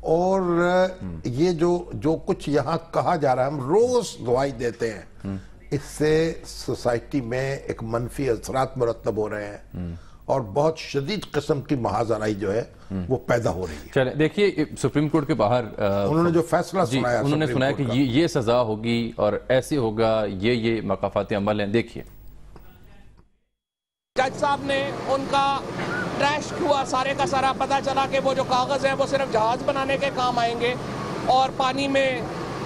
اور یہ جو کچھ یہاں کہا جا رہا ہے، ہم روز دعائی دیتے ہیں، اس سے سوسائٹی میں ایک منفی اثرات مرتب ہو رہے ہیں اور بہت شدید قسم کی محاذ آرائی جو ہے وہ پیدا ہو رہی ہے۔ چلیں دیکھیے سپریم کورٹ کے باہر انہوں نے جو فیصلہ سنایا، انہوں نے سنایا کہ یہ سزا ہوگی اور ایسے ہوگا، یہ مقافات عمل ہیں۔ دیکھیے جج صاحب نے ان کا ٹریش ہوا سارے کا سارا، پتا چلا کہ وہ جو کاغذ ہیں وہ صرف جہاز بنانے کے کام آئیں گے اور پانی میں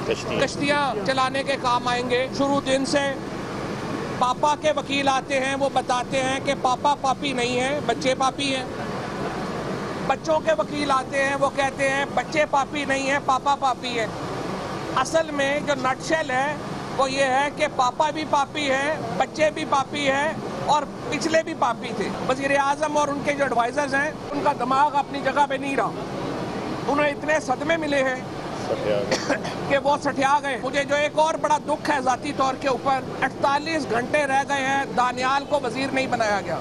کشتیاں چلانے کے کام آئیں گے۔ شروع دن سے پاپا کے وکیل آتے ہیں، وہ بتاتے ہیں کہ پاپا پاپی نہیں ہیں، بچے پاپی ہیں۔ بچوں کے وکیل آتے ہیں، وہ کہتے ہیں بچے پاپی نہیں ہیں، پاپا پاپی ہیں۔ اصل میں جو نٹ شیل ہے وہ یہ ہے کہ پاپا بھی پاپی ہے، بچے بھی پاپی ہیں اور پچھلے بھی پاپی تھے۔ وزیر اعظم اور ان کے جو ایڈوائزرز ہیں ان کا دماغ اپنی جگہ پہ نہیں رہا، انہیں اتنے صدمے ملے ہیں کہ وہ سٹیا گئے۔ مجھے جو ایک اور بڑا دکھ ہے ذاتی طور کے اوپر، 48 گھنٹے رہ گئے ہیں، دانیال کو وزیر نہیں بنایا گیا۔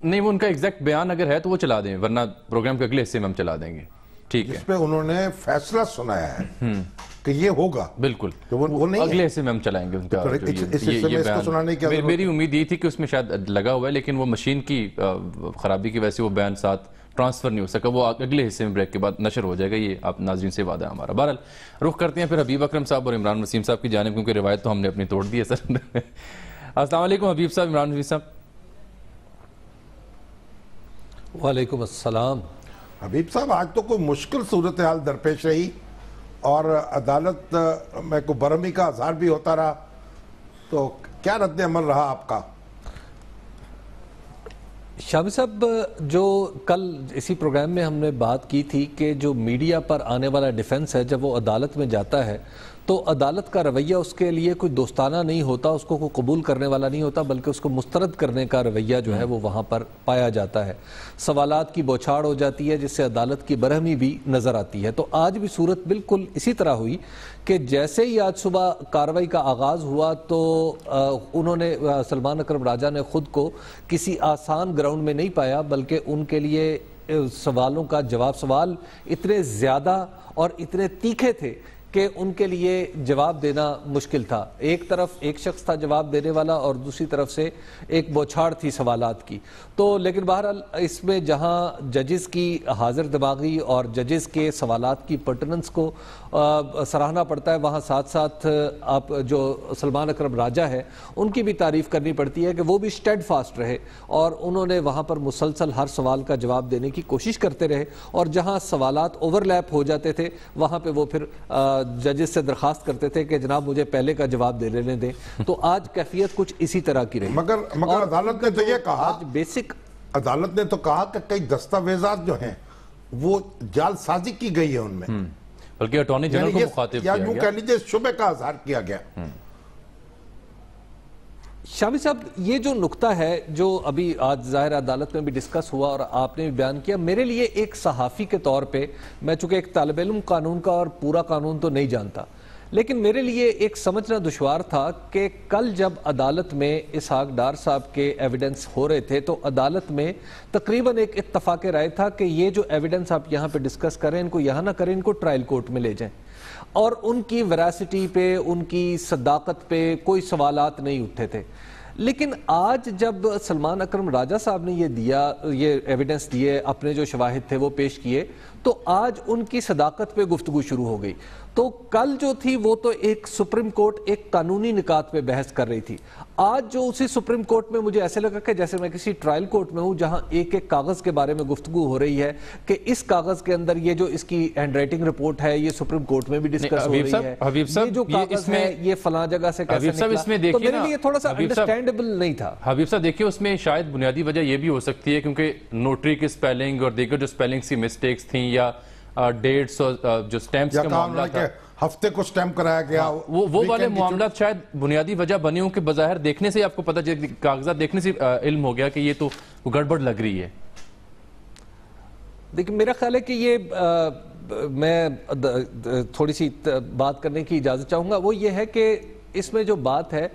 نہیں، وہ ان کا ایگزیکٹ بیان اگر ہے تو وہ چلا دیں، ورنہ پروگرام کے اگلے حصے میں ہم چلا دیں گے، ٹھیک ہے؟ اس پہ انہوں نے فیصلہ سنایا ہے کہ یہ ہوگا، بالکل وہ نہیں اگلے حصے میں ہم چلائیں گے ان کا اس کو سنانے کی ضرورت۔ میری امید یہ تھی کہ اس میں شاید لگا ہوا ہے، لیکن وہ مشین کی خرابی کی وجہ سے وہ بیان ساتھ ٹرانسفر نہیں ہو سکا، وہ اگلے حصے میں بریک کے بعد نشر ہو جائے گا، یہ آپ ناظرین سے وعدہ ہے ہمارا۔ بہرحال رخ کرتے ہیں پھر حبیب اکرم صاحب اور عمران وسیم صاحب کی جانب، کیونکہ روایت تو ہم نے اپنی توڑ دی ہے سر۔ السلام علیکم حبیب صاحب، عمران وسیم صاحب۔ وعلیکم السلام۔ حبیب صاحب، آج تو کوئی مشکل صورتحال درپیش رہی اور عدالت میں کوئی برہمی کا اظہار بھی ہوتا رہا، تو کیا رد عمل رہا آپ کا؟ شامی صاحب، جو کل اسی پروگرام میں ہم نے بات کی تھی کہ جو میڈیا پر آنے والا ڈیفنس ہے، جب وہ عدالت میں جاتا ہے تو عدالت کا رویہ اس کے لیے کوئی دوستانہ نہیں ہوتا، اس کو کوئی قبول کرنے والا نہیں ہوتا، بلکہ اس کو مسترد کرنے کا رویہ جو ہے وہ وہاں پر پایا جاتا ہے۔ سوالات کی بوچھاڑ ہو جاتی ہے جس سے عدالت کی برہمی بھی نظر آتی ہے۔ تو آج بھی صورت بالکل اسی طرح ہوئی کہ جیسے ہی آج صبح کارروائی کا آغاز ہوا تو انہوں نے سلمان اکرم راجہ نے خود کو کسی آسان گراؤنڈ میں نہیں پایا، بلکہ ان کے لیے سوالوں کا سوال اتنے زیادہ اور اتنے تیکھے تھے کہ ان کے لیے جواب دینا مشکل تھا۔ ایک طرف ایک شخص تھا جواب دینے والا اور دوسری طرف سے ایک بوچھاڑ تھی سوالات کی۔ تو لیکن بہرحال اس میں جہاں ججز کی حاضر دماغی اور ججز کے سوالات کی پرٹننس کو سراہنا پڑتا ہے، وہاں ساتھ ساتھ آپ جو سلمان اکرم راجہ ہے ان کی بھی تعریف کرنی پڑتی ہے کہ وہ بھی اسٹیڈ فاسٹ رہے اور انہوں نے وہاں پر مسلسل ہر سوال کا جواب دینے کی کوشش کرتے رہے، اور جہاں سوالات اوور لیپ ہو جاتے تھے وہاں پہ وہ پھر ججز سے درخواست کرتے تھے کہ جناب مجھے پہلے کا جواب دے لینے دیں۔ تو آج کیفیت کچھ اسی طرح کی رہی۔ مگر عدالت نے تو یہ کہا، بیسک عدالت نے تو کہا کہ کئی دستاویزات جو ہیں وہ جعل سازی کی گئی ہے ان میں، بلکہ اٹارنی جنرل کو مخاطب کیا یا یوں کہہ لیجیے شبہ کا اظہار کیا گیا۔ شامی صاحب، یہ جو نقطہ ہے جو ابھی آج ظاہر عدالت میں بھی ڈسکس ہوا اور آپ نے بھی بیان کیا، میرے لیے ایک صحافی کے طور پہ، میں چونکہ ایک طالب علم قانون کا اور پورا قانون تو نہیں جانتا، لیکن میرے لیے ایک سمجھنا دشوار تھا کہ کل جب عدالت میں اسحاق ڈار صاحب کے ایویڈنس ہو رہے تھے تو عدالت میں تقریباً ایک اتفاق رائے تھا کہ یہ جو ایویڈنس آپ یہاں پہ ڈسکس کریں ان کو یہاں نہ کریں، ان کو ٹرائل کورٹ میں لے جائیں، اور ان کی ویراسٹی پہ، ان کی صداقت پہ کوئی سوالات نہیں اٹھتے تھے۔ لیکن آج جب سلمان اکرم راجہ صاحب نے یہ ایویڈنس دیے، اپنے جو شواہد تھے وہ پیش کیے، تو آج ان کی صداقت پہ گفتگو شروع ہو گئی۔ تو کل جو تھی وہ تو ایک سپریم کورٹ ایک قانونی نکات پہ بحث کر رہی تھی، آج جو اسی سپریم کورٹ میں مجھے ایسے لگا کہ جیسے میں کسی ٹرائل کورٹ میں ہوں جہاں ایک ایک کاغذ کے بارے میں گفتگو ہو رہی ہے کہ اس کاغذ کے اندر یہ جو اس کی ہینڈ رائٹنگ رپورٹ ہے یہ سپریم کورٹ میں بھی ڈسکس ہو رہی ہے، یہ جو کاغذ ہے یہ فلاں جگہ سے کیسے نکلا، تو میرے لیے تھوڑا سا انڈرسٹینڈبل نہیں تھا۔ حبیب صاحب دیکھیے، اس میں شاید بنیادی وجہ یہ بھی ہو سکتی ہے کیونکہ نوٹری کی سپیلنگ اور دیگر جو سپیلنگ کی مسٹیکس تھیں یا ڈیٹس اور جو سٹیمپس کا معاملہ تھا، ہفتے کو سٹیمپ کرایا گیا، وہ والے معاملات شاید بنیادی وجہ بنی ہوں کہ بظاہر دیکھنے سے آپ کو پتہ چلے، کاغذات دیکھنے سے علم ہو گیا کہ یہ تو گڑبڑ لگ رہی ہے۔ دیکھیں میرا خیال ہے کہ یہ میں تھوڑی سی بات کرنے کی اجازت چاہوں گا، وہ یہ ہے کہ اس میں جو بات ہے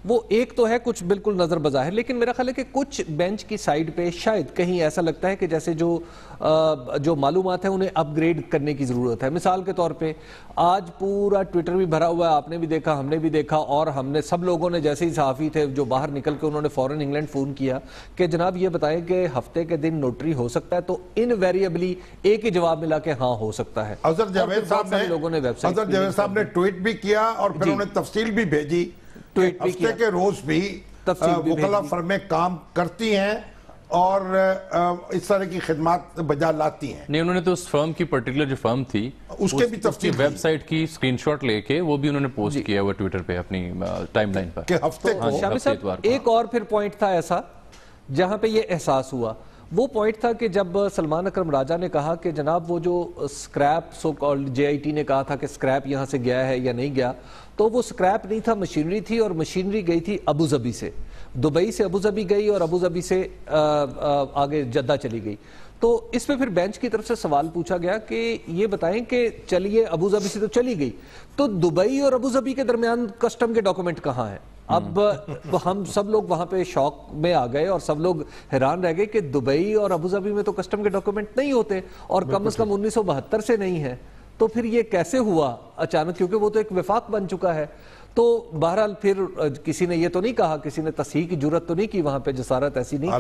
وہ ایک تو ہے کچھ بالکل نظر بظاہر، لیکن میرا خیال ہے کہ کچھ بینچ کی سائیڈ پہ شاید کہیں ایسا لگتا ہے کہ جیسے جو معلومات ہیں انہیں اپ گریڈ کرنے کی ضرورت ہے. مثال کے طور پہ آج پورا ٹویٹر بھی بھرا ہوا ہے، آپ نے بھی دیکھا، ہم نے بھی دیکھا، اور ہم نے سب لوگوں نے جیسے ہی صحافی تھے جو باہر نکل کے انہوں نے فوراً انگلینڈ فون کیا کہ جناب یہ بتائیں کہ ہفتے کے دن نوٹری ہو سکتا ہے، تو انویریبلی ایک ہی جواب ملا کہ ہاں ہو سکتا ہے. اظہر جاوید صاحب نے ٹویٹ بھی کیا اور پھر انہوں نے تفصیل بھی بھیجی، ہفتے کے روز بھی وکلا فرمیں کام کرتی ہیں اور اس طرح کی خدمات بجا لاتی ہیں. نہیں، انہوں نے تو اس فرم کی پرٹیکولر جو فرم تھی اس کے بھی تفصیل ویب سائٹ کی سکرین شاٹ لے کے وہ بھی انہوں نے پوسٹ کیا ہوا ٹویٹر پہ اپنی ٹائم لائن پر کہ ہفتے کو. شامی صاحب ایک اور پھر پوائنٹ تھا ایسا جہاں پہ یہ احساس ہوا، وہ پوائنٹ تھا کہ جب سلمان اکرم راجہ نے کہا کہ جناب وہ جو سکریپ so called J I T نے کہا تھا کہ سکریپ یہاں سے گیا ہے یا نہیں گیا، تو وہ سکریپ نہیں تھا، مشینری تھی، اور مشینری گئی تھی ابو ظبی سے، دبئی سے ابو ظبی گئی اور ابو ظبی سے آگے جدہ چلی گئی. تو اس پہ پھر بینچ کی طرف سے سوال پوچھا گیا کہ یہ بتائیں کہ چلیے ابو ظبی سے تو چلی گئی، تو دبئی اور ابو ظبی کے درمیان کسٹم کے ڈاکومنٹ کہاں ہیں؟ اب ہم سب لوگ وہاں پہ شوق میں آ گئے اور سب لوگ حیران رہ گئے کہ دبئی اور ابو ظبی میں تو کسٹم کے ڈاکومنٹ نہیں ہوتے، اور کم از کم 1972 سے نہیں ہے. تو پھر یہ کیسے ہوا اچانک، کیونکہ وہ تو ایک وفاق بن چکا ہے. تو بہرحال پھر کسی نے یہ تو نہیں کہا، کسی نے تصحیح کی جرات تو نہیں کی وہاں پہ، جسارت ایسی نہیں کی.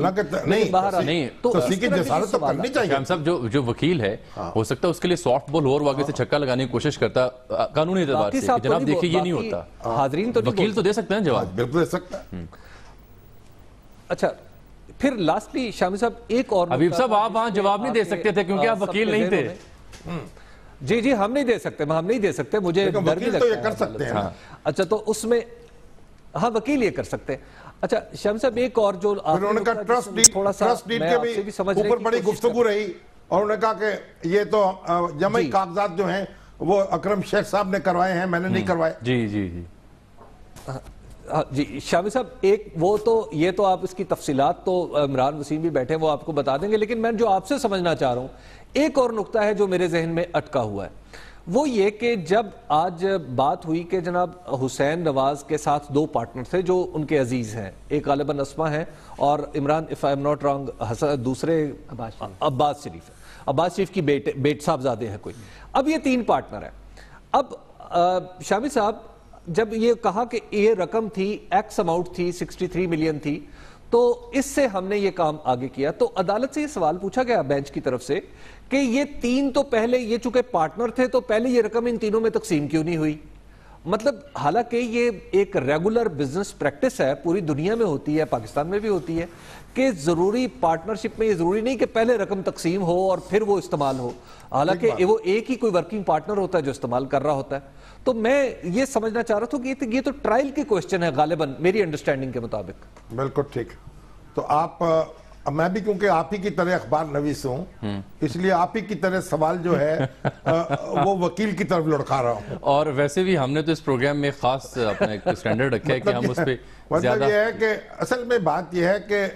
نہیں، تصحیح کی جسارت تو کرنی چاہیے. شام صاحب جو وکیل ہے ہو سکتا ہے اس کے لیے سافٹ بال اور آگے سے چھکا لگانے کی کوشش کرتا قانونی اعتبار سے، جناب دیکھیے یہ نہیں ہوتا. حاضرین تو وکیل تو دے سکتے ہیں جواب، بالکل دے سکتا ہے. اچھا پھر لاسٹلی شامی صاحب ایک اور حبیب صاحب آپ وہاں جواب نہیں دے سکتے تھے کیونکہ آپ وکیل نہیں تھے. جی ہم نہیں دے سکتے، مجھے ڈر بھی لگتا ہے. یہ کر سکتے ہیں. اچھا تو اس میں ہاں وکیل یہ کر سکتے ہیں. اچھا شام صاحب ایک اور جو انہوں نے کہا ٹرسٹ ڈیڈ کے بھی اوپر بڑی گفتگو رہی، اور انہوں نے کہا کہ یہ تو جمعی کاغذات جو ہیں وہ اکرم شیخ صاحب نے کروائے ہیں، میں نے نہیں کروائے. جی شامی صاحب ایک وہ تو یہ تو آپ اس کی تفصیلات تو عمران وسیم بھی بیٹھے وہ آپ کو بتا دیں گے، لیکن میں جو آپ سے سمجھنا چاہ رہا ہوں ایک اور نقطہ ہے جو میرے ذہن میں اٹکا ہوا ہے، وہ یہ کہ جب آج بات ہوئی کہ جناب حسین نواز کے ساتھ دو پارٹنر تھے جو ان کے عزیز ہیں، ایک غالباً اسما ہیں اور Imran if I'm not wrong دوسرے عباس شریف کی بیٹ صاحبزادے ہیں کوئی. اب یہ تین پارٹنر ہیں. اب شامی صاحب جب یہ کہا کہ یہ رقم تھی ایکس اماؤنٹ تھی 63 ملین تھی، تو اس سے ہم نے یہ کام آگے کیا، تو عدالت سے یہ سوال پوچھا گیا بینچ کی طرف سے کہ یہ تین تو پہلے یہ چونکہ پارٹنر تھے تو پہلے یہ رقم ان تینوں میں تقسیم کیوں نہیں ہوئی؟ مطلب حالانکہ یہ ایک ریگولر بزنس پریکٹس ہے، پوری دنیا میں ہوتی ہے، پاکستان میں بھی ہوتی ہے کہ ضروری پارٹنرشپ میں یہ ضروری نہیں کہ پہلے رقم تقسیم ہو اور پھر وہ استعمال ہو، حالانکہ وہ ایک ہی کوئی ورکنگ پارٹنر ہوتا ہے جو استعمال کر رہا ہوتا ہے. تو میں یہ سمجھنا چاہ رہا تھا کہ یہ تو ٹرائل کی کوسچن ہے غالباً میری انڈرسٹینڈنگ کے مطابق. بالکل ٹھیک. تو آپ میں بھی کیونکہ آپ ہی کی طرح اخبار نویس ہوں اس لیے آپ ہی کی طرح سوال جو ہے وہ وکیل کی طرف لڑکا رہا ہوں. اور ویسے بھی ہم نے تو اس پروگرام میں خاص اپنا ایک سٹینڈرڈ رکھا ہے کہ ہم اس پہ مطلب یہ ہے کہ اصل میں بات یہ ہے کہ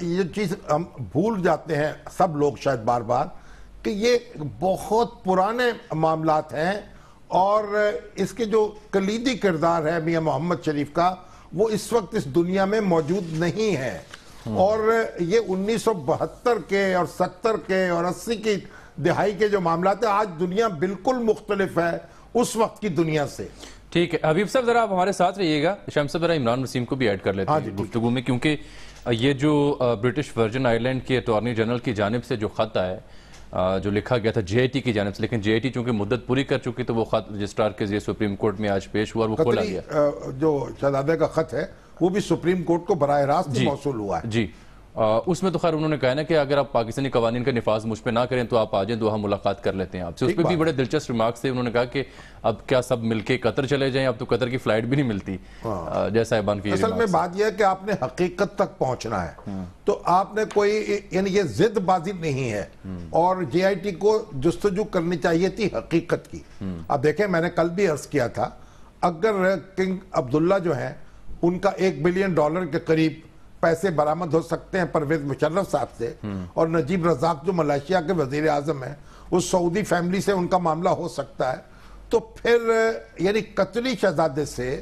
یہ چیز ہم بھول جاتے ہیں سب لوگ شاید بار بار کہ یہ بہت پرانے معاملات ہیں، اور اس کے جو کلیدی کردار ہے میاں محمد شریف کا وہ اس وقت اس دنیا میں موجود نہیں ہے. اور یہ 1972 کے اور 70 کے اور 80 کی دہائی کے جو معاملات ہیں آج دنیا بالکل مختلف ہے اس وقت کی دنیا سے. ٹھیک ہے حبیب صاحب ذرا آپ ہمارے ساتھ رہیے گا. شام صاحب ذرا عمران وسیم کو بھی ایڈ کر لیتے ہیں گفتگو میں، کیونکہ یہ جو برٹش ورجن آئی لینڈ کے اٹارنی جنرل کی جانب سے جو خط آیا جو لکھا گیا تھا جے آئی ٹی کی جانب سے، لیکن جے آئی ٹی چونکہ مدت پوری کر چکی تو وہ خط رجسٹرار کے ذریعے سپریم کورٹ میں آج پیش ہوا اور وہ کھولا گیا. جو شہزادے کا خط ہے وہ بھی سپریم کورٹ کو براہ راست موصول ہوا ہے. جی اس میں تو خیر انہوں نے کہا نا کہ اگر آپ پاکستانی قوانین کا نفاذ مجھ پہ نہ کریں تو آپ آ جائیں تو ہم ملاقات کر لیتے ہیں آپ سے. اس پہ بھی بڑے دلچسپ ریمارکس تھے. انہوں نے کہا کہ اب کیا سب مل کے قطر چلے جائیں؟ اب تو قطر کی فلائٹ بھی نہیں ملتی جیسا ایبان کی. اصل میں بات یہ ہے کہ آپ نے حقیقت تک پہنچنا ہے، تو آپ نے کوئی یعنی یہ ضد بازی نہیں ہے، اور جے آئی ٹی کو جستجو کرنی چاہیے تھی حقیقت کی. اب دیکھیں میں نے کل بھی عرض کیا تھا اگر کنگ عبداللہ جو ہیں ان کا $1 بلین کے قریب پیسے برآمد ہو سکتے ہیں پرویز مشرف صاحب سے، اور نجیب رزاق جو ملائیشیا کے وزیر اعظم ہیں اس سعودی فیملی سے ان کا معاملہ ہو سکتا ہے، تو پھر یعنی قطری شہزادے سے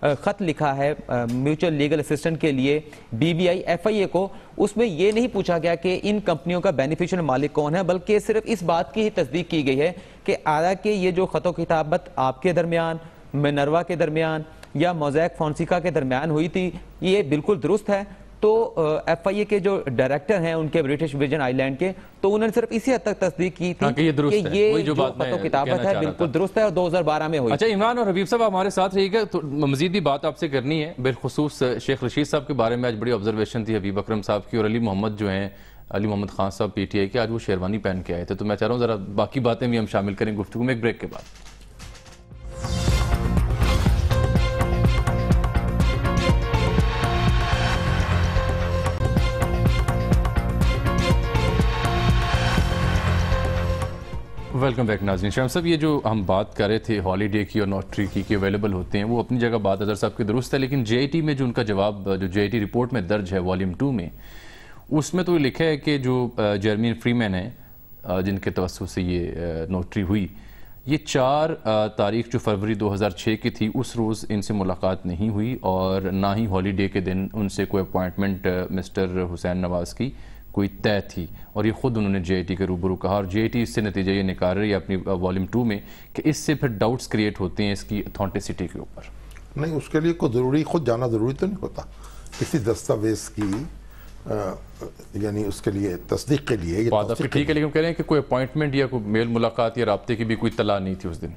خط لکھا ہے میوچل لیگل اسسٹنٹ کے لیے BBI FIA کو، اس میں یہ نہیں پوچھا گیا کہ ان کمپنیوں کا بینیفیشل مالک کون ہے، بلکہ صرف اس بات کی ہی تصدیق کی گئی ہے کہ حالانکہ یہ جو خط و کتابت آپ کے درمیان، منروا کے درمیان یا موزیک فونسیکا کے درمیان ہوئی تھی یہ بالکل درست ہے. تو FIA کے جو ڈائریکٹر ہیں ان کے برٹش ورجن آئی لینڈ کے، تو انہوں نے صرف اسی حد تک تصدیق کی تھی کہ یہ جو خط و کتابت ہے بالکل درست ہے اور 2012 میں ہوئی. اچھا عمران اور حبیب صاحب ہمارے ساتھ رہیے گا، تو مزید بھی بات آپ سے کرنی ہے، بالخصوص شیخ رشید صاحب کے بارے میں آج بڑی آبزرویشن تھی حبیب اکرم صاحب کی، اور علی محمد جو ہیں علی محمد خان صاحب PTI کے، آج وہ شیروانی پہن کے آئے تھے. تو میں چاہ رہا ہوں ذرا باقی باتیں بھی ہم شامل کریں گفتگو میں ایک بریک کے بعد. ویلکم بیک ناظرین. شاہم صاحب یہ جو ہم بات کر رہے تھے ہالیڈے کی اور نوٹری کی اویلیبل ہوتے ہیں، وہ اپنی جگہ بات اظہر صاحب کی درست ہے، لیکن JIT میں جو ان کا جواب جو JIT رپورٹ میں درج ہے والیوم 2 میں، اس میں تو یہ لکھا ہے کہ جو جیرمین فریمین ہیں جن کے توسط سے یہ نوٹری ہوئی، یہ 4 تاریخ جو فروری 2006 کی تھی اس روز ان سے ملاقات نہیں ہوئی، اور نہ ہی ہالیڈے کے دن ان سے کوئی اپوائنٹمنٹ مسٹر حسین نواز کی کوئی طے تھی، اور یہ خود انہوں نے JIT کے روبرو کہا، اور JIT اس سے نتیجہ یہ نکال رہی ہے اپنی والیوم 2 میں کہ اس سے پھر ڈاؤٹس کریٹ ہوتے ہیں اس کی اتھینٹسٹی کے اوپر. نہیں، اس کے لیے کوئی ضروری خود جانا ضروری تو نہیں ہوتا کسی دستاویز کی، یعنی اس کے لیے تصدیق کے لیے. ٹھیک ہے، لیکن کہہ رہے ہیں کہ کوئی اپوائنٹمنٹ یا کوئی میل ملاقات یا رابطے کی بھی کوئی اطلاع نہیں تھی اس دن،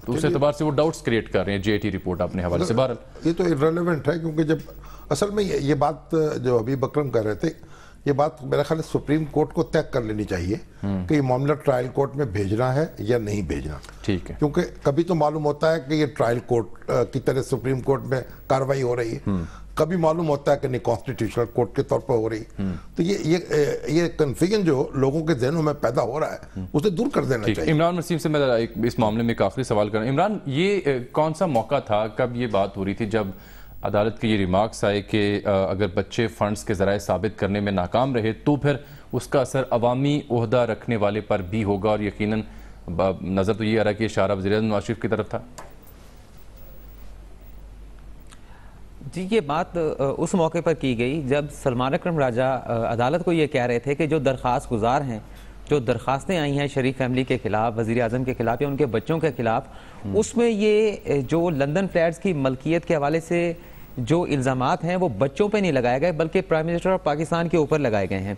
تو اس اعتبار سے وہ ڈاؤٹس کریٹ کر رہے ہیں JIT رپورٹ اپنے حوالے سے. بہرحال یہ تو irrelevant ہے، کیونکہ جب اصل میں یہ بات جو حبیب اکرم کہہ رہے تھے، یہ بات میرا خیال ہے سپریم کورٹ کو طے کر لینی چاہیے کہ یہ معاملہ ٹرائل کورٹ میں بھیجنا ہے یا نہیں بھیجنا. ٹھیک ہے، کیونکہ کبھی تو معلوم ہوتا ہے کہ یہ ٹرائل کورٹ کی طرح سپریم کورٹ میں کاروائی ہو رہی ہے، کبھی معلوم ہوتا ہے کہ نہیں کانسٹیٹیوشنل کورٹ کے طور پر ہو رہی ہے. تو یہ کنفیوژن جو لوگوں کے ذہنوں میں پیدا ہو رہا ہے اسے دور کر دینا چاہیے. عمران نسیم سے میں اس معاملے میں ایک آخری سوال کروں. عمران، یہ کون سا موقع تھا، کب یہ بات ہو رہی تھی جب عدالت کے یہ ریمارکس آئے کہ اگر بچے فنڈز کے ذرائع ثابت کرنے میں ناکام رہے تو پھر اس کا اثر عوامی عہدہ رکھنے والے پر بھی ہوگا، اور یقیناً نظر تو یہ آ رہا ہے کہ اشارہ وزیر اعظم نواز شریف کی طرف تھا؟ جی، یہ بات اس موقع پر کی گئی جب سلمان اکرم راجہ عدالت کو یہ کہہ رہے تھے کہ جو درخواست گزار ہیں، جو درخواستیں آئی ہیں شریف فیملی کے خلاف، وزیر اعظم کے خلاف یا ان کے بچوں کے خلاف، اس میں یہ جو لندن فلیٹس کی ملکیت کے حوالے سے جو الزامات ہیں وہ بچوں پہ نہیں لگائے گئے بلکہ پرائم منسٹر آف پاکستان کے اوپر لگائے گئے ہیں،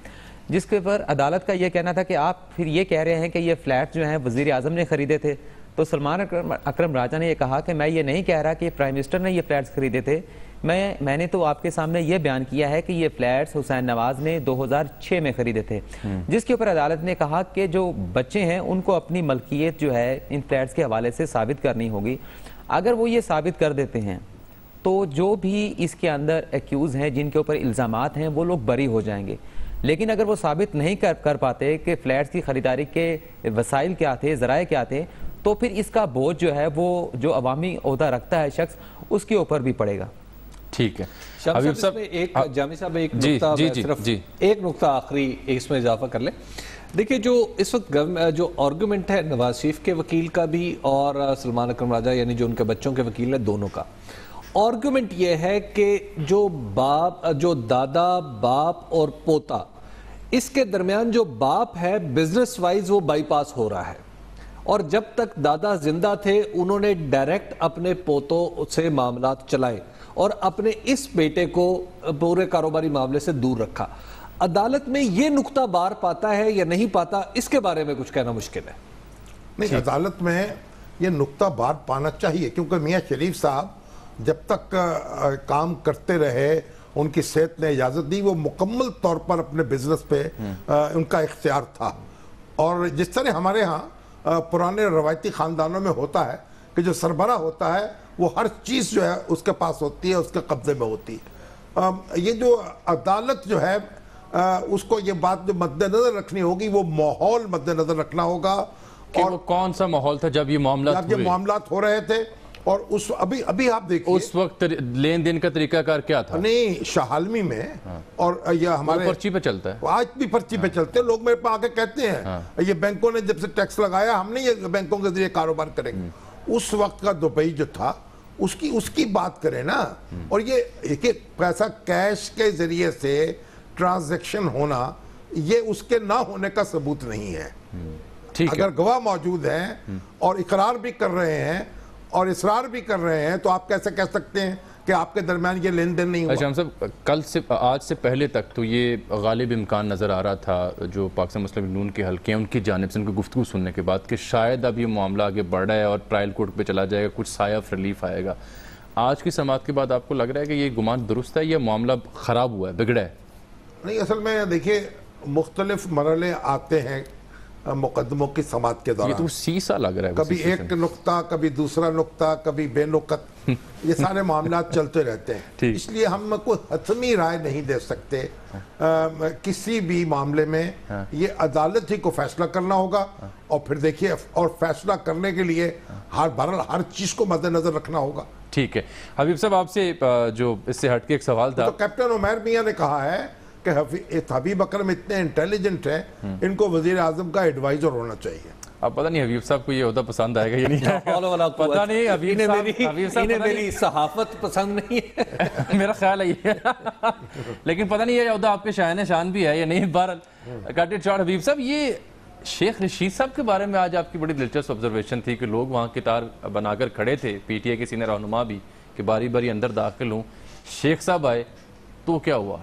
جس کے پر عدالت کا یہ کہنا تھا کہ آپ پھر یہ کہہ رہے ہیں کہ یہ فلیٹ جو ہیں وزیر اعظم نے خریدے تھے. تو سلمان اکرم راجہ نے یہ کہا کہ میں یہ نہیں کہہ رہا کہ پرائم منسٹر نے یہ فلیٹس خریدے تھے، میں نے تو آپ کے سامنے یہ بیان کیا ہے کہ یہ فلیٹس حسین نواز نے 2006 میں خریدے تھے، جس کے اوپر عدالت نے کہا کہ جو بچے ہیں ان کو اپنی ملکیت جو ہے ان فلیٹس کے حوالے سے ثابت کرنی ہوگی. اگر وہ یہ ثابت کر دیتے ہیں تو جو بھی اس کے اندر ایکیوز ہیں، جن کے اوپر الزامات ہیں، وہ لوگ بری ہو جائیں گے. لیکن اگر وہ ثابت نہیں کر پاتے کہ فلیٹس کی خریداری کے وسائل کیا تھے، ذرائع کیا تھے، تو پھر اس کا بوجھ جو ہے وہ جو عوامی عہدہ رکھتا ہے شخص، اس کے اوپر بھی پڑے گا. ٹھیک ہے حبیب صاحب، ایک جامی صاحب ایک نقطہ آخری اس میں اضافہ کر لیں. دیکھیں، جو اس وقت جو آرگومنٹ ہے نواز شریف کے وکیل کا بھی اور سلمان اکرم راجہ یعنی جو ان کے بچوں کے وکیل ہیں، دونوں کا آرگومنٹ یہ ہے کہ جو دادا باپ اور پوتا، اس کے درمیان جو باپ ہے بزنس وائز وہ بائی پاس ہو رہا ہے، اور جب تک دادا زندہ تھے انہوں نے ڈائریکٹ اپنے پوتوں سے معاملات چلائے اور اپنے اس بیٹے کو پورے کاروباری معاملے سے دور رکھا. عدالت میں یہ نقطہ بار پاتا ہے یا نہیں پاتا، اس کے بارے میں کچھ کہنا مشکل ہے. نہیں، عدالت میں یہ نقطہ بار پانا چاہیے، کیونکہ میاں شریف صاحب جب تک کام کرتے رہے، ان کی صحت نے اجازت دی، وہ مکمل طور پر اپنے بزنس پہ ان کا اختیار تھا. اور جس طرح ہمارے ہاں پرانے روایتی خاندانوں میں ہوتا ہے کہ جو سربراہ ہوتا ہے وہ ہر چیز جو ہے اس کے پاس ہوتی ہے، اس کے قبضے میں ہوتی ہے. یہ جو عدالت جو ہے اس کو یہ بات جو مد نظر رکھنی ہوگی، وہ ماحول مد نظر رکھنا ہوگا. اور کون سا ماحول تھا جب یہ معاملات ہو رہے تھے، اور ابھی آپ دیکھیں اس وقت لین دین کا طریقہ کار کیا تھا. نہیں، شاہ عالمی میں اور یہ ہمارے پرچی پہ چلتا ہے، آج بھی پرچی پہ چلتے ہیں. لوگ میرے پاس آ کے کہتے ہیں یہ بینکوں نے جب سے ٹیکس لگایا ہم نے یہ بینکوں کے ذریعے کاروبار کریں گے. اس وقت کا دبئی جو تھا اس کی بات کریں نا. اور یہ کہ پیسہ کیش کے ذریعے سے ٹرانزیکشن ہونا یہ اس کے نہ ہونے کا ثبوت نہیں ہے. اگر گواہ موجود ہیں اور اقرار بھی کر رہے ہیں اور اصرار بھی کر رہے ہیں تو آپ کیسے کہہ سکتے ہیں کہ آپ کے درمیان یہ لین دین نہیں ہوا؟ اچھا ہم صاحب کل سے آج سے پہلے تک تو یہ غالب امکان نظر آ رہا تھا جو پاکستان مسلم لیگ نون کے حلقے ہیں ان کی جانب سے ان کو گفتگو سننے کے بعد کہ شاید اب یہ معاملہ آگے بڑھ رہا ہے اور ٹرائل کورٹ پہ چلا جائے گا, کچھ سایہ آف ریلیف آئے گا. آج کی سماعت کے بعد آپ کو لگ رہا ہے کہ یہ گمان درست ہے یا معاملہ خراب ہوا ہے, بگڑا ہے؟ نہیں, اصل میں دیکھیے مختلف مرحلے آتے ہیں مقدموں کی سماعت کے دوران. یہ تو سیسا لگ رہا ہے, کبھی ایک نقطہ, کبھی دوسرا نقطہ, کبھی بے نقط, یہ سارے معاملات چلتے رہتے ہیں. اس لیے ہم کوئی حتمی رائے نہیں دے سکتے کسی بھی معاملے میں. یہ عدالت ہی کو فیصلہ کرنا ہوگا اور پھر دیکھیے, اور فیصلہ کرنے کے لیے ہر چیز کو مد نظر رکھنا ہوگا. ٹھیک ہے حبیب صاحب, آپ سے جو اس سے ہٹ کے ایک سوال تھا. تو کیپٹن عمیر میاں نے کہا ہے کہ حبیب اکرم اتنے انٹیلیجنٹ ہیں, ان کو وزیر اعظم کا ایڈوائزر ہونا چاہیے. اب پتہ نہیں حبیب صاحب کو یہ عہدہ پسند آئے گا یا نہیں, پتہ نہیں. حبیب صاحب میری صحافت پسند نہیں ہے, میرا خیال ہے یہ, لیکن پتہ نہیں یہ عہدہ آپ کے شاہن شان بھی ہے یا نہیں. بہرحال کٹ اٹ شارٹ. حبیب صاحب, یہ شیخ رشید صاحب کے بارے میں آج آپ کی بڑی دلچسپ آبزرویشن تھی کہ لوگ وہاں قطار بنا کر کھڑے تھے, پی ٹی آئی کے سینئر رہنما بھی, کہ باری باری اندر داخل ہوں. شیخ صاحب آئے تو کیا ہوا؟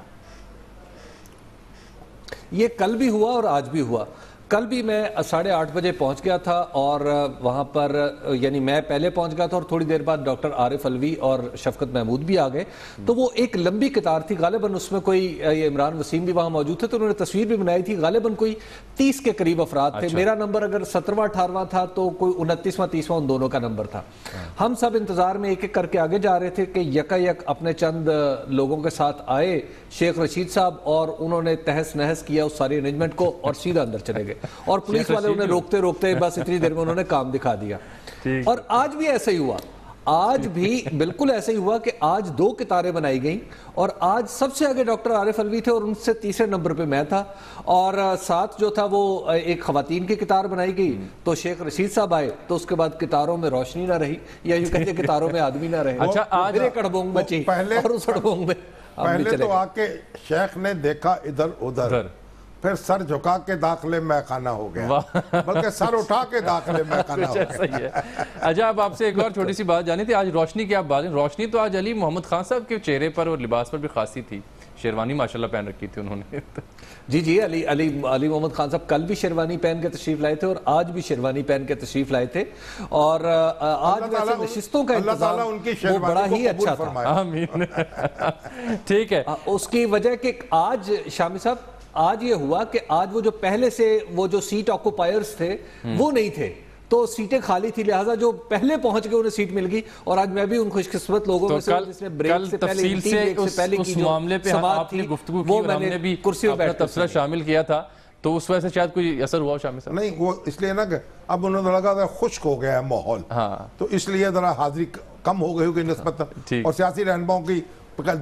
یہ کل بھی ہوا اور آج بھی ہوا. کل بھی میں 8:30 بجے پہنچ گیا تھا اور وہاں پر یعنی میں پہلے پہنچ گیا تھا اور تھوڑی دیر بعد ڈاکٹر عارف علوی اور شفقت محمود بھی آ گئے. تو وہ ایک لمبی قطار تھی, غالباً اس میں کوئی عمران وسیم بھی وہاں موجود تھے تو انہوں نے تصویر بھی بنائی تھی. غالباً کوئی 30 کے قریب افراد تھے. میرا نمبر اگر 17واں 18واں تھا تو کوئی 29واں 30واں ان دونوں کا نمبر تھا. ہم سب انتظار میں ایک ایک کر کے آگے جا رہے تھے کہ یکا یک اپنے چند لوگوں کے ساتھ آئے شیخ رشید صاحب اور انہوں نے تہس نہس کیا اس ساری ارینجمنٹ کو اور سیدھا اندر چلے گئے. اور پولیس والے انہیں روکتے روکتے بس اتنی دیر میں انہوں نے کام دکھا دیا. اور آج بھی ایسا ہی ہوا, آج بھی بالکل ایسا ہی ہوا کہ آج 2 قطاریں بنائی گئیں اور آج سب سے آگے ڈاکٹر عارف علوی تھے اور ان سے تیسرے نمبر پہ میں تھا, اور ساتھ جو تھا وہ ایک خواتین کی قطار بنائی گئی. تو شیخ رشید صاحب آئے تو اس کے بعد قطاروں میں روشنی نہ رہی, یا یوں کہتے قطاروں میں آدمی نہ رہے. اچھا, آج ایک اڑبونگ بچی اور اس اڑبونگ میں پہلے تو آ کے شیخ نے دیکھا ادھر ادھر, پھر سر جھکا کے داخلے میں خانہ ہو گیا, بلکہ سر اٹھا کے داخلے میں خانہ ہو گیا. اچھا, اب آپ سے ایک اور چھوٹی سی بات جانی تھی. آج روشنی کی آپ بات ہیں, روشنی تو آج علی محمد خان صاحب کے چہرے پر اور لباس پر بھی خاصی تھی. شیروانی ماشاءاللہ پہن رکھی تھی انہوں نے. جی علی محمد خان صاحب کل بھی شیروانی پہن کے تشریف لائے تھے اور آج بھی شیروانی پہن کے تشریف لائے تھے. اور آج ویسے نشستوں کا انتظام وہ بڑا ہی اچھا تھا. آمین. ٹھیک ہے, اس کی وجہ کہ آج شامی صاحب آج یہ ہوا کہ آج وہ جو پہلے سے وہ جو سیٹ آکوپائرز تھے وہ نہیں تھے, تو سیٹیں خالی تھی, لہٰذا جو پہلے پہنچ کے انہیں سیٹ مل گئی. اور آج میں بھی ان خوش قسمت لوگوں میں سے جس نے بریک سے پہلے اس معاملے پہ آپ نے گفتگو کی اور ہم نے بھی اپنا تبصرہ شامل کیا تھا, تو اس وجہ سے شاید کوئی اثر ہوا شامل صاحب؟ نہیں, وہ اس لیے نا کہ اب انہوں نے لگا خشک ہو گیا ہے ماحول, تو اس لیے ذرا حاضری کم ہو گئی ہوگی نسبت. اور سیاسی رہنماؤں کی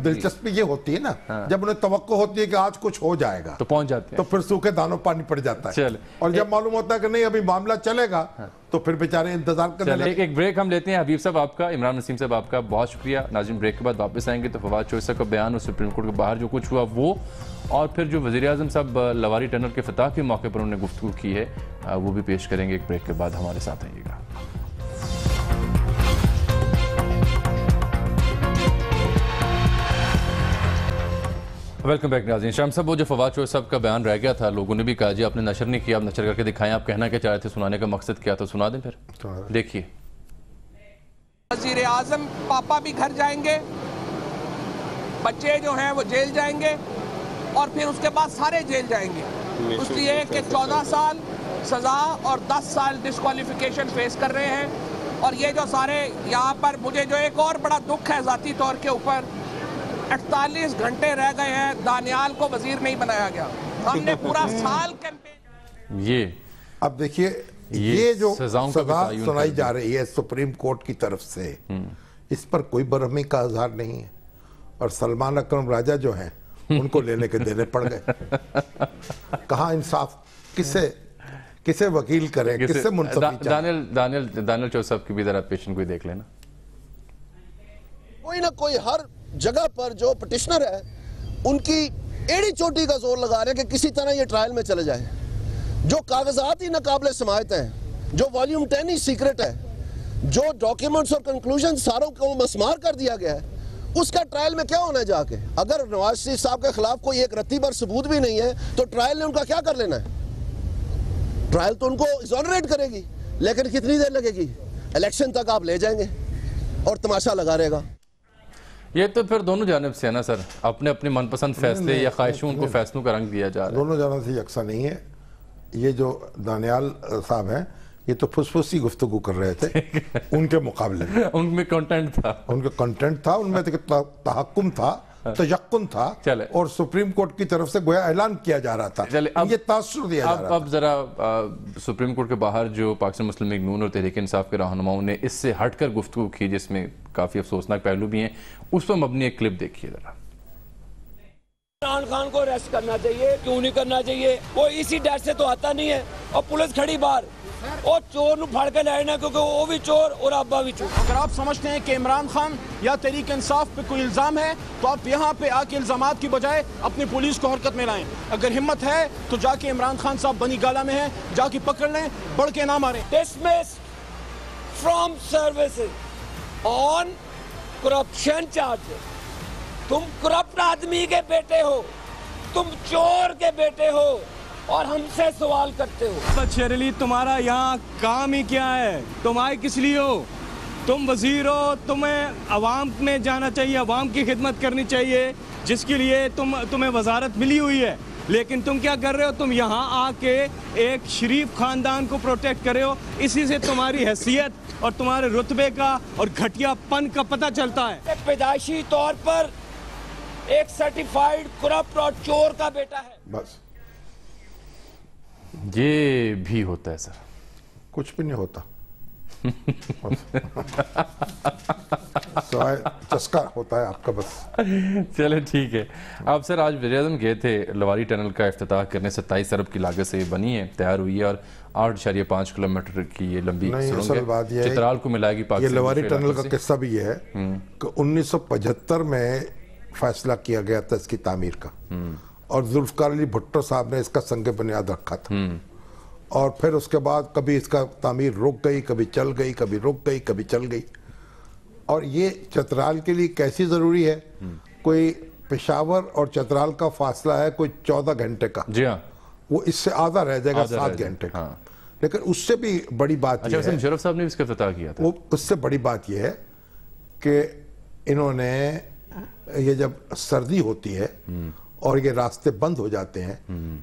دلچسپی یہ ہوتی ہے نا, جب انہیں توقع ہوتی ہے کہ آج کچھ ہو جائے گا تو پہنچ جاتے ہیں, تو پھر سوکھے دانوں پانی پڑ جاتا ہے. اور جب معلوم ہوتا ہے کہ نہیں ابھی معاملہ چلے گا تو پھر بیچارے انتظار کرنے لگے. ایک بریک ہم لیتے ہیں. حبیب صاحب آپ کا, عمران وسیم صاحب آپ کا بہت شکریہ. ناظرین, بریک کے بعد واپس آئیں گے تو فواد چوہدری صاحب کا بیان اور سپریم کورٹ کے باہر جو کچھ ہوا وہ, اور پھر جو وزیر اعظم صاحب لواری ٹنل کے افتتاح کے موقع پر انہوں نے گفتگو کی ہے وہ بھی پیش کریں گے. ایک بریک کے بعد ہمارے ساتھ آئیے گا. ویلکم بیک ناظرین. شام صاحب, وہ جو فواد چوہدری صاحب کا بیان رہ گیا تھا, لوگوں نے بھی کہا جی آپ نے نشر نہیں کیا, آپ نشر کر کے دکھائیں, آپ کہنا کیا چاہ رہے تھے, سنانے کا مقصد کیا تھا, سنا دیں پھر. دیکھیے, وزیر اعظم پاپا بھی گھر جائیں گے, بچے جو ہیں وہ جیل جائیں گے, اور پھر اس کے بعد سارے جیل جائیں گے, اس لیے کہ 14 سال سزا اور 10 سال ڈسکوالیفیکیشن فیس کر رہے ہیں. اور یہ جو سارے یہاں پر, مجھے جو ایک اور بڑا دکھ ہے ذاتی طور کے اوپر, 48 گھنٹے رہ گئے ہیں, دانیال کو وزیر نہیں بنایا گیا. ہم نے پورا سال کیمپین. یہ اب دیکھیے, یہ جو سزا سنائی جا رہی ہے سپریم کورٹ کی طرف سے, اس پر کوئی برہمی کا اظہار نہیں ہے, اور سلمان اکرم راجہ جو ہیں ان کو لینے کے دینے پڑ گئے. کہاں انصاف, کسے وکیل کریں, کس سے منصفی چاہیں. دانیل چوہدری صاحب کی بھی ذرا پیشن کوئی دیکھ لینا. کوئی نہ کوئی ہر جگہ پر جو پٹیشنر ہے ان کی ایڑی چوٹی کا زور لگا رہے ہیں کہ کسی طرح یہ ٹرائل میں چلے جائے. جو کاغذات ہی ناقابل سماعت ہیں, جو والیوم 10 ہی سیکرٹ ہے, جو ڈاکیومنٹس اور کنکلوژن ساروں کو مسمار کر دیا گیا ہے, اس کا ٹرائل میں کیا ہونا ہے جا کے؟ اگر نواز شریف صاحب کے خلاف کوئی ایک رتی بھر ثبوت بھی نہیں ہے تو ٹرائل نے ان کا کیا کر لینا ہے؟ ٹرائل تو ان کو ایگزونریٹ کرے گی, لیکن کتنی دیر لگے گی؟ الیکشن تک آپ لے جائیں گے اور تماشا لگا رہے گا. یہ تو پھر دونوں جانب سے ہے نا سر, اپنے اپنے من پسند فیصلے یا خواہشوں ان کو فیصلوں کا رنگ دیا جا رہا ہے. دونوں جانب سے یکساں نہیں ہے. یہ جو دانیال صاحب ہیں یہ تو پھسی گفتگو کر رہے تھے ان کے مقابلے میں. ان میں کنٹینٹ تھا, ان کا کنٹینٹ تھا, ان میں تحکم تھا, تیقن تھا, اور سپریم کورٹ کی طرف سے گویا اعلان کیا جا رہا تھا, یہ تاثر دیا جا رہا تھا. اب ذرا سپریم کورٹ کے باہر جو پاکستان مسلم لیگ نون اور تحریک انصاف کے رہنماؤں نے اس سے ہٹ کر گفتگو کی جس میں کافی افسوسناک پہلو بھی ہیں, اس پر مبنی ایک کلپ دیکھیے ذرا. عمران خان کو ریسٹ کرنا چاہیے, کیوں نہیں کرنا چاہیے؟ وہ اسی ڈر سے تو آتا نہیں ہے, اور پولیس کھڑی باہر اور چور نو پھڑ کے لینا, کیونکہ وہ بھی چور اور ابا بھی چور. اگر آپ سمجھتے ہیں کہ عمران خان یا تحریک انصاف پہ کوئی الزام ہے تو آپ یہاں پہ آ کے الزامات کی بجائے اپنی پولیس کو حرکت میں لائیں. اگر ہمت ہے تو جا کے عمران خان صاحب بنی گالا میں ہیں, جا کے پکڑ لیں, بڑھ کے نہ ماریں. Dismissed from services on corruption charges. تم کرپٹ آدمی کے بیٹے ہو, تم چور کے بیٹے ہو, اور ہم سے سوال کرتے ہو. شیر علی تمہارا یہاں کام ہی کیا ہے؟ تم آئے کس لیے ہو؟ تم وزیر ہو, تمہیں عوام میں جانا چاہیے, عوام کی خدمت کرنی چاہیے جس کے لیے تمہیں وزارت ملی ہوئی ہے. لیکن تم کیا کر رہے ہو؟ تم یہاں آ کے ایک شریف خاندان کو پروٹیکٹ کر رہے ہو. اسی سے تمہاری حیثیت اور تمہارے رتبے کا اور گھٹیا پن کا پتہ چلتا ہے. پیدائشی طور پر ایک سرٹیفائیڈ کرپٹ اور چور کا بیٹا ہے. بس یہ بھی ہوتا ہے سر؟ کچھ بھی نہیں ہوتا, سوائے چسکا ہوتا ہے آپ کا بس. چلیں ٹھیک ہے. آپ سر آج وزیر اعظم گئے تھے لواری ٹنل کا افتتاح کرنے, 27 ارب کی لاگت سے یہ بنی ہے, تیار ہوئی ہے, اور 8.5 کلومیٹر کی یہ لمبی سرنگ ہے, چترال کو ملائے گی پاکستان. یہ لواری ٹنل کا قصہ بھی یہ ہے کہ 1975 میں فیصلہ کیا گیا تھا اس کی تعمیر کا, اور ذوالفقار علی بھٹو صاحب نے اس کا سنگ بنیاد رکھا تھا, اور پھر اس کے بعد کبھی اس کا تعمیر رک گئی, کبھی چل گئی, کبھی رک گئی, کبھی چل گئی. اور یہ چترال کے لیے کیسی ضروری ہے؟ کوئی پشاور اور چترال کا فاصلہ ہے کوئی 14 گھنٹے کا, جی ہاں, وہ اس سے آدھا رہ جائے گا 7 گھنٹے کا. لیکن اس سے بھی بڑی بات یہ ہے, مشرف صاحب نے اس کا افتتاح کیا تھا, اس سے بڑی بات یہ ہے کہ انہوں نے یہ جب سردی ہوتی ہے اور یہ راستے بند ہو جاتے ہیں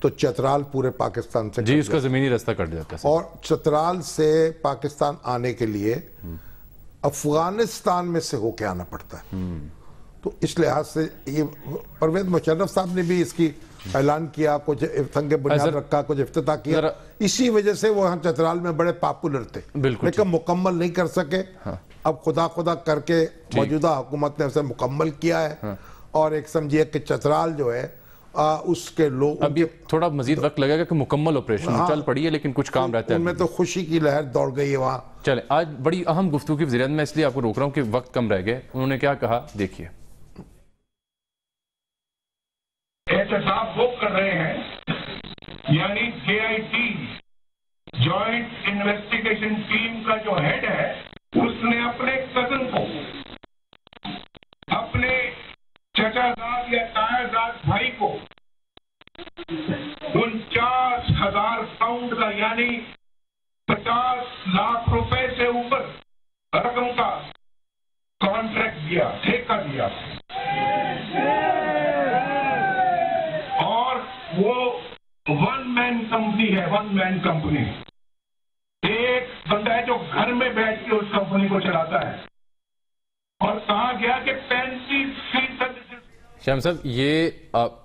تو چترال پورے پاکستان سے, جی اس کا زمینی راستہ کٹ جاتا ہے, اور چترال سے پاکستان آنے کے لیے افغانستان میں سے ہو کے آنا پڑتا ہے. تو اس لحاظ سے یہ پرویز مشرف صاحب نے بھی اس کی اعلان کیا, کچھ سنگ بنیاد رکھا, کچھ افتتاح کیا, اسی وجہ سے وہ چترال میں بڑے پاپولر تھے, لیکن مکمل نہیں کر سکے. اب خدا کر کے موجودہ حکومت نے اسے مکمل کیا ہے, اور ایک سمجھیے کہ چترال جو ہے اس کے لوگ, اب یہ تھوڑا مزید وقت لگے گا کہ مکمل آپریشن چل پڑی ہے, لیکن کچھ کام رہتا ہے, ان میں تو خوشی کی لہر دوڑ گئی ہے وہاں. چلیں آج بڑی اہم گفتگو کی وزیر اعظم, میں اس لیے آپ کو روک رہا ہوں کہ وقت کم رہ گئے. انہوں نے کیا کہا دیکھیے. احتساب وہ کر رہے ہیں, یعنی JIT جوائنٹ انویسٹیگیشن ٹیم کا جو ہیڈ ہے اس نے اپنے کزن کو, اپنے چچا زاد یا تایا زاد بھائی کو 49,000 پاؤنڈ کا یعنی 50 لاکھ روپے سے اوپر رقم کا کانٹریکٹ دیا, ٹھیکہ دیا, اور وہ ون مین کمپنی ہے, ون مین کمپنی. ایک بندہ ہے جو گھر میں بیٹھ کے اس کمپنی کو چلاتا ہے, اور کہا گیا کہ 35%. شام صاحب یہ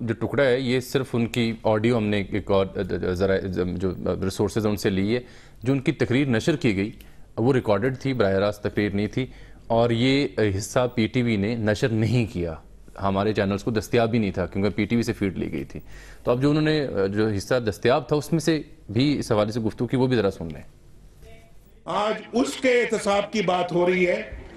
جو ٹکڑا ہے یہ صرف ان کی آڈیو ہم نے ایک اور ذرا جو ریسورسز ان سے لی ہے, جو ان کی تقریر نشر کی گئی وہ ریکارڈڈ تھی, براہ راست تقریر نہیں تھی, اور یہ حصہ PTV نے نشر نہیں کیا, ہمارے چینلز کو دستیاب بھی نہیں تھا کیونکہ PTV سے فیڈ لی گئی تھی. تو اب جو انہوں نے جو حصہ دستیاب تھا اس میں سے بھی اس حوالے سے گفتگو کی, وہ بھی ذرا سن لیں. آج اس کے احتساب کی بات ہو رہی ہے